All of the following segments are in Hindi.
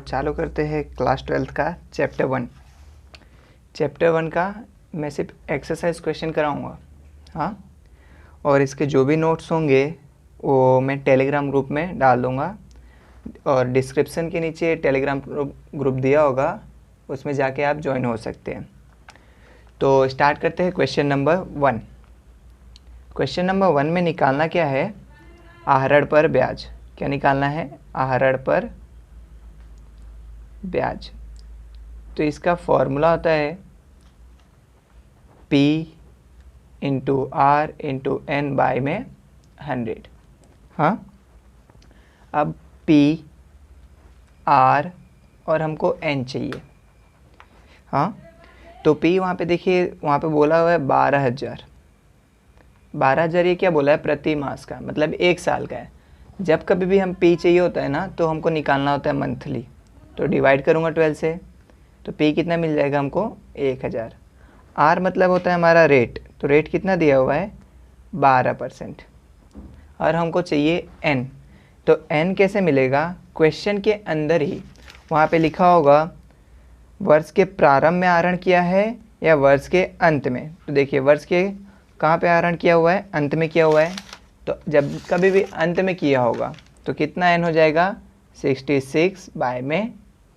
चालू करते हैं क्लास 12th का चैप्टर 1 का मैं सिर्फ एक्सरसाइज क्वेश्चन कराऊंगा। हाँ, और इसके जो भी नोट्स होंगे वो मैं टेलीग्राम ग्रुप में डाल दूंगा और डिस्क्रिप्शन के नीचे टेलीग्राम ग्रुप दिया होगा, उसमें जाके आप ज्वाइन हो सकते हैं। तो स्टार्ट करते हैं क्वेश्चन नंबर 1। क्वेश्चन नंबर 1 में निकालना क्या है? आहरण पर ब्याज। क्या निकालना है? आहरण पर ब्याज। तो इसका फॉर्मूला होता है P into R into N by में 100। हाँ, अब P R और हमको N चाहिए। हाँ, तो P वहाँ पे देखिए, वहाँ पे बोला हुआ है 12,000। 12,000 ये क्या बोला है? प्रति मास का, मतलब एक साल का है। जब कभी भी हम P चाहिए होता है ना, तो हमको निकालना होता है मंथली। तो डिवाइड करूँगा 12 से, तो P कितना मिल जाएगा हमको? 1,000। R मतलब होता है हमारा रेट, तो रेट कितना दिया हुआ है? 12%। और हमको चाहिए N, तो N कैसे मिलेगा? क्वेश्चन के अंदर ही वहाँ पे लिखा होगा वर्ष के प्रारंभ में आहरण किया है या वर्ष के अंत में। तो देखिए, वर्ष के कहाँ पे आहरण किया हुआ है? अंत में किया हुआ है। तो जब कभी भी अंत में किया होगा तो कितना N हो जाएगा? 66 बाय में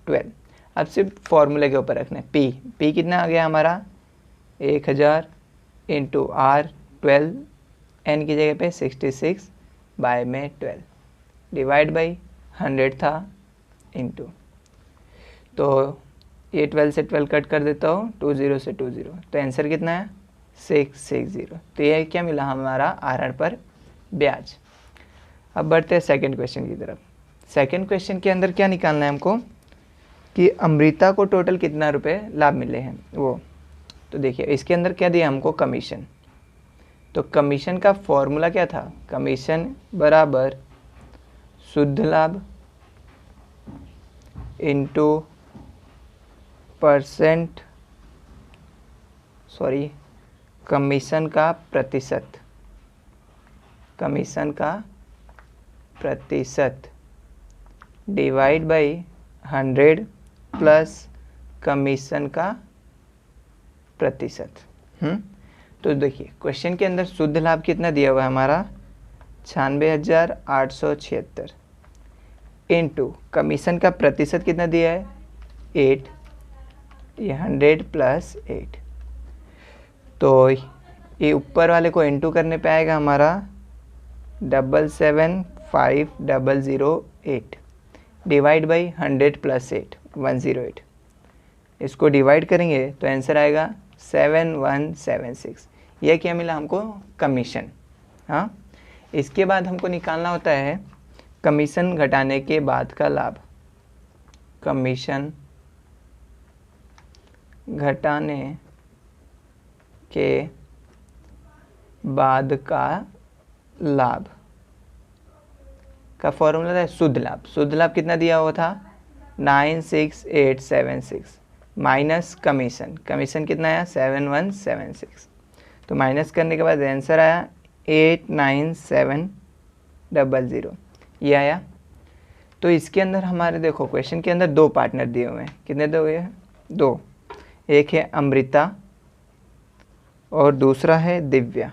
12। अब सिर्फ फॉर्मूले के ऊपर रखना है। P कितना आ गया हमारा? 1,000 इंटू R 12, N की जगह पे 66 बाय में 12 डिवाइड बाई 100 था इंटू, तो ये 12 से 12 कट कर देता हूँ, 20 से 20, तो आंसर कितना है? 660। तो ये क्या मिला हमारा? आहरण पर ब्याज। अब बढ़ते हैं सेकंड क्वेश्चन की तरफ। सेकंड क्वेश्चन के अंदर क्या निकालना है हमको कि अमृता को टोटल कितना रुपए लाभ मिले हैं वो। तो देखिए, इसके अंदर क्या दिया हमको? कमीशन। तो कमीशन का फॉर्मूला क्या था? कमीशन बराबर शुद्ध लाभ इंटू परसेंट, सॉरी, कमीशन का प्रतिशत, कमीशन का प्रतिशत डिवाइड बाई 100 प्लस कमीशन का प्रतिशत। तो देखिए, क्वेश्चन के अंदर शुद्ध लाभ कितना दिया हुआ है हमारा? 96,876 इंटू कमीशन का प्रतिशत कितना दिया है? 8। ये 100 प्लस 8, तो ये ऊपर वाले को इंटू करने पे आएगा हमारा 775008 डिवाइड बाई 100 प्लस 8, 108। इसको डिवाइड करेंगे तो आंसर आएगा 7176। यह क्या मिला हमको? कमीशन। हाँ, इसके बाद हमको निकालना होता है कमीशन घटाने के बाद का लाभ। कमीशन घटाने के बाद का लाभ का फॉर्मूला है शुद्ध लाभ। शुद्ध लाभ कितना दिया हुआ था? 96876 माइनस कमीशन। कमीशन कितना आया? 7176। तो माइनस करने के बाद आंसर आया 89700, ये आया। तो इसके अंदर हमारे देखो, क्वेश्चन के अंदर दो पार्टनर दिए हुए हैं। कितने दिए हुए हैं? दो। एक है अमृता और दूसरा है दिव्या।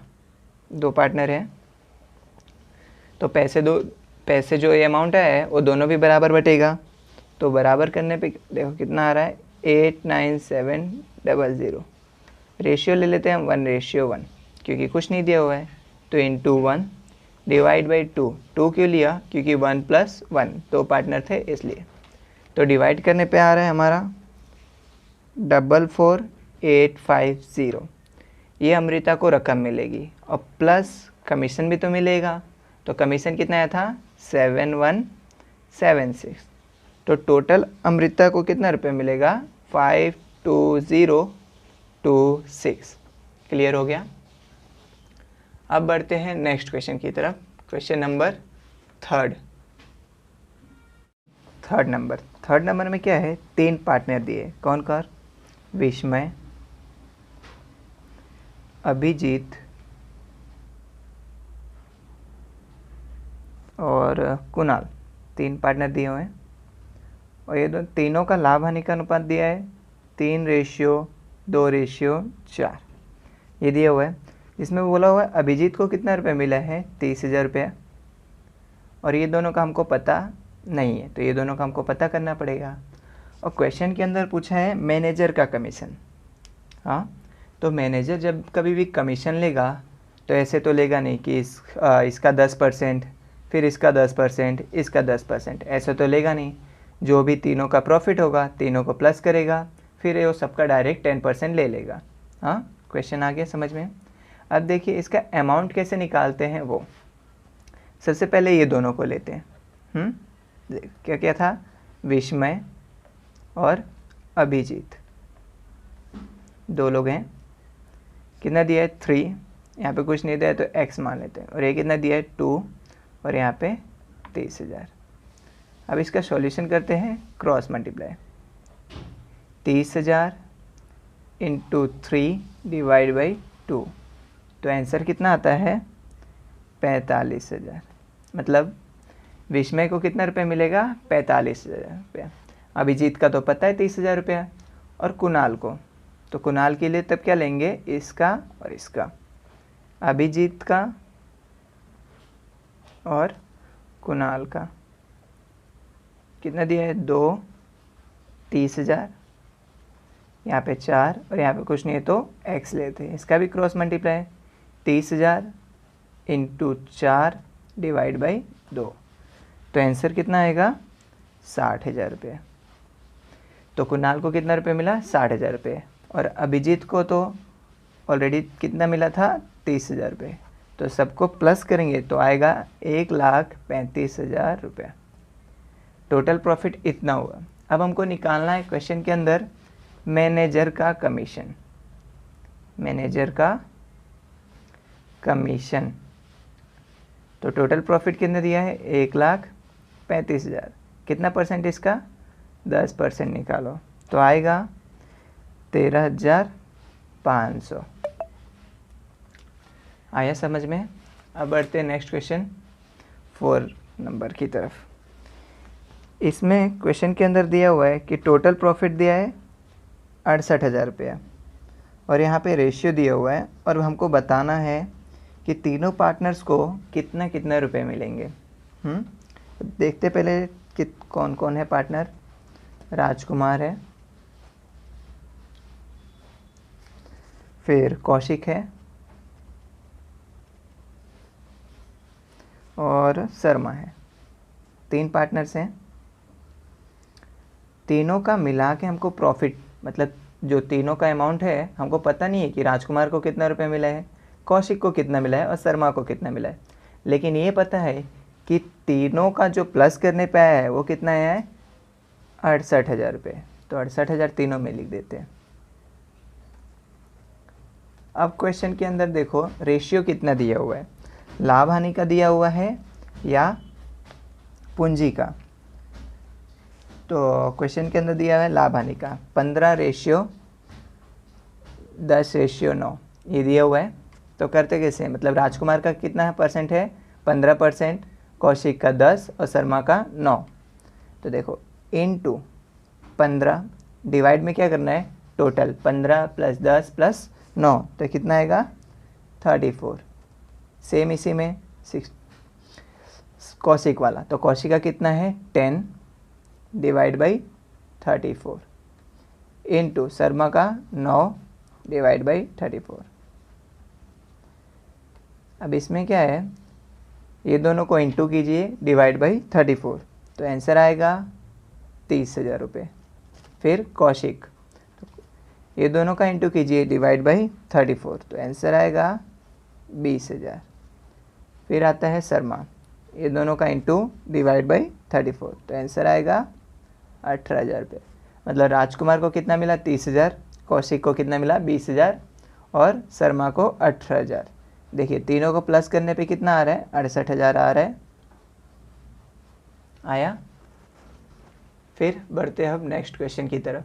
दो पार्टनर हैं। तो पैसे जो ये अमाउंट है वो दोनों भी बराबर बटेगा। तो बराबर करने पे देखो कितना आ रहा है? 89700। रेशियो ले लेते हैं हम 1:1, क्योंकि कुछ नहीं दिया हुआ है। तो इंटू 1 डिवाइड बाई 2। 2 क्यों लिया? क्योंकि 1 + 1, दो पार्टनर थे इसलिए। तो डिवाइड करने पे आ रहा है हमारा 44850। ये अमृता को रकम मिलेगी और प्लस कमीशन भी तो मिलेगा। तो कमीशन कितना आया था? 7176। तो टोटल अमृता को कितना रुपये मिलेगा? 52026। क्लियर हो गया? अब बढ़ते हैं नेक्स्ट क्वेश्चन की तरफ। क्वेश्चन नंबर थर्ड नंबर में क्या है? 3 पार्टनर दिए। कौन कौन? विस्मय, अभिजीत और कुणाल। 3 पार्टनर दिए हुए हैं और ये तीनों का लाभ हानि का अनुपात दिया है 3:2:4 ये दिया हुआ है। इसमें बोला हुआ है अभिजीत को कितना रुपये मिला है 30,000 रुपया, और ये दोनों का हमको पता नहीं है, तो ये दोनों का हमको पता करना पड़ेगा। और क्वेश्चन के अंदर पूछा है मैनेजर का कमीशन। हाँ, तो मैनेजर जब कभी भी कमीशन लेगा तो ऐसे तो लेगा नहीं कि इसका 10%, फिर इसका 10%, इसका 10%, ऐसा तो लेगा नहीं। जो भी तीनों का प्रॉफिट होगा तीनों को प्लस करेगा, फिर वो सबका डायरेक्ट 10% ले लेगा। हाँ, क्वेश्चन आ गया समझ में। अब देखिए इसका अमाउंट कैसे निकालते हैं वो। सबसे पहले ये दोनों को लेते हैं। क्या क्या था, विस्मय और अभिजीत, दो लोग हैं। कितना दिया है 3, यहाँ पे कुछ नहीं दिया है तो x मान लेते हैं, और ये कितना दिया है 2, और यहाँ पे 30,000। अब इसका सॉल्यूशन करते हैं, cross multiply 30,000 into 3 divide by 2, तो आंसर कितना आता है 45,000। मतलब विस्मय को कितना रुपये मिलेगा 45,000 रुपया। अभिजीत का तो पता है 30,000 रुपया, और कुणाल को, तो कुणाल के लिए तब क्या लेंगे, इसका और इसका, अभिजीत का और कुणाल का। कितना दिया है 2, 30,000, यहाँ पे 4 और यहाँ पे कुछ नहीं है तो x लेते हैं। इसका भी cross multiply 30,000 into 4 divide by 2, तो आंसर कितना आएगा 60,000 रुपये। तो कुणाल को कितना रुपये मिला 60,000 रुपये, और अभिजीत को तो ऑलरेडी कितना मिला था 30,000 रुपये, तो सबको प्लस करेंगे तो आएगा 1,35,000 रुपये। टोटल प्रॉफिट इतना हुआ। अब हमको निकालना है क्वेश्चन के अंदर मैनेजर का कमीशन। मैनेजर का कमीशन, तो टोटल प्रॉफिट कितना दिया है 1,35,000। कितना परसेंट इसका 10% निकालो तो आएगा 13,500। आया समझ में। अब बढ़ते हैं नेक्स्ट क्वेश्चन 4 नंबर की तरफ। इसमें क्वेश्चन के अंदर दिया हुआ है कि टोटल प्रॉफिट दिया है 68,000 रुपया, और यहाँ पे रेशियो दिया हुआ है, और हमको बताना है कि तीनों पार्टनर्स को कितना कितना रुपए मिलेंगे। देखते पहले कि कौन कौन है पार्टनर। राजकुमार है, फिर कौशिक है, और शर्मा है। 3 पार्टनर्स हैं। तीनों का मिला के हमको प्रॉफिट, मतलब जो तीनों का अमाउंट है हमको पता नहीं है कि राजकुमार को कितना रुपए मिला है, कौशिक को कितना मिला है और शर्मा को कितना मिला है, लेकिन ये पता है कि तीनों का जो प्लस करने पे आया है वो कितना आया है 68,000 रुपये। तो 68,000 तीनों में लिख देते हैं। अब क्वेश्चन के अंदर देखो रेशियो कितना दिया हुआ है, लाभ हानि का दिया हुआ है या पूंजी का। तो क्वेश्चन के अंदर दिया है लाभ हानि का 15:10:9 ये दिया हुआ है। तो करते कैसे हैं, मतलब राजकुमार का कितना परसेंट है 15%, कौशिक का 10 और शर्मा का 9। तो देखो इनटू 15 डिवाइड में क्या करना है टोटल 15 + 10 + 9, तो कितना आएगा 34। सेम इसी में 6 कौशिक वाला, तो कौशिक का कितना है 10 डिवाइड बाई 34 इनटू शर्मा का 9 डिवाइड बाई 34। अब इसमें क्या है, ये दोनों को इंटू कीजिए डिवाइड बाई 34, तो आंसर आएगा 30,000 रुपये। फिर कौशिक, ये दोनों का इंटू कीजिए डिवाइड बाई 34, तो आंसर आएगा 20,000। फिर आता है शर्मा, ये दोनों का इंटू डिवाइड बाई 34, तो आंसर आएगा 18,000 रुपये। मतलब राजकुमार को कितना मिला 30,000, कौशिक को कितना मिला 20,000 और शर्मा को 18,000। देखिए तीनों को प्लस करने पे कितना आ रहा है 68,000 आ रहा है। आया। फिर बढ़ते हैं अब नेक्स्ट क्वेश्चन की तरफ।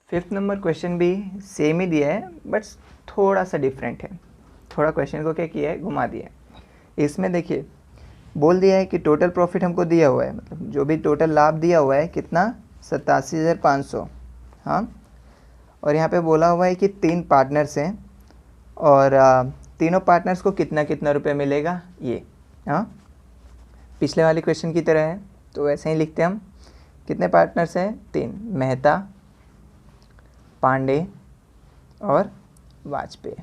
5th नंबर क्वेश्चन भी सेम ही दिया है बट थोड़ा सा डिफरेंट है। थोड़ा क्वेश्चन को क्या किया है घुमा दिया है। इसमें देखिए बोल दिया है कि टोटल प्रॉफिट हमको दिया हुआ है, मतलब जो भी टोटल लाभ दिया हुआ है कितना 87,500। हाँ, और यहाँ पे बोला हुआ है कि 3 पार्टनर्स हैं और तीनों पार्टनर्स को कितना कितना रुपये मिलेगा ये। हाँ, पिछले वाले क्वेश्चन की तरह है, तो वैसे ही लिखते हैं हम। कितने पार्टनर्स हैं? 3, मेहता, पांडे और वाजपेयी।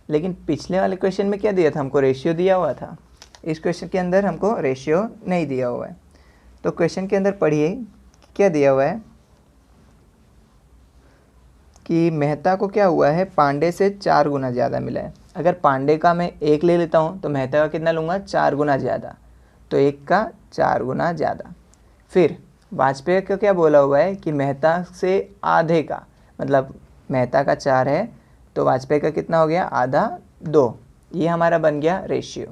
लेकिन पिछले वाले क्वेश्चन में क्या दिया था हमको? रेशियो दिया हुआ था। इस क्वेश्चन के अंदर हमको रेशियो नहीं दिया हुआ है। तो क्वेश्चन के अंदर पढ़िए क्या दिया हुआ है कि मेहता को क्या हुआ है, पांडे से 4 गुना ज़्यादा मिला है। अगर पांडे का मैं 1 ले लेता हूँ तो मेहता का कितना लूँगा? 4 गुना ज़्यादा, तो 1 का 4 गुना ज़्यादा। फिर वाजपेयी को क्या बोला हुआ है कि मेहता से आधे का, मतलब मेहता का 4 है तो वाजपेयी का कितना हो गया? आधा, 2। ये हमारा बन गया रेशियो।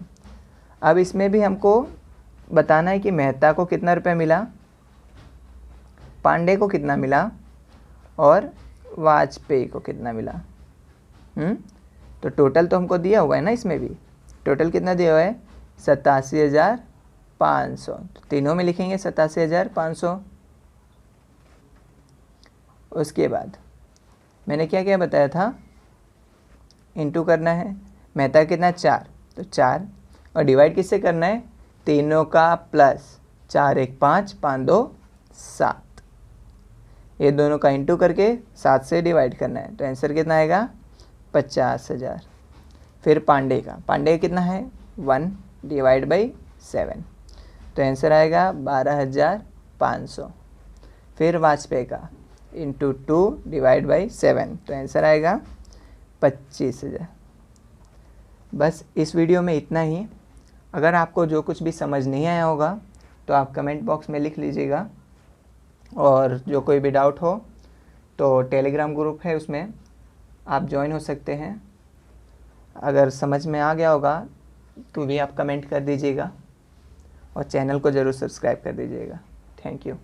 अब इसमें भी हमको बताना है कि मेहता को कितना रुपये मिला, पांडे को कितना मिला और वाजपेयी को कितना मिला। तो टोटल तो हमको दिया हुआ है ना, इसमें भी टोटल कितना दिया हुआ है? 87,500। तो तीनों में लिखेंगे 87,500। उसके बाद मैंने क्या क्या बताया था? इंटू करना है। मेहता कितना? 4, तो 4, और डिवाइड किससे करना है? तीनों का प्लस, 4 1 5, 5 2 7। ये दोनों का इंटू करके 7 से डिवाइड करना है, तो आंसर कितना आएगा? 50,000। फिर पांडे का कितना है? 1 डिवाइड बाई 7, तो आंसर आएगा 12,500। फिर वाजपेयी का इंटू 2 डिवाइड बाई 7, तो आंसर आएगा 25,000। बस इस वीडियो में इतना ही। अगर आपको जो कुछ भी समझ नहीं आया होगा तो आप कमेंट बॉक्स में लिख लीजिएगा, और जो कोई भी डाउट हो तो टेलीग्राम ग्रुप है, उसमें आप ज्वाइन हो सकते हैं। अगर समझ में आ गया होगा तो भी आप कमेंट कर दीजिएगा, और चैनल को ज़रूर सब्सक्राइब कर दीजिएगा। Thank you.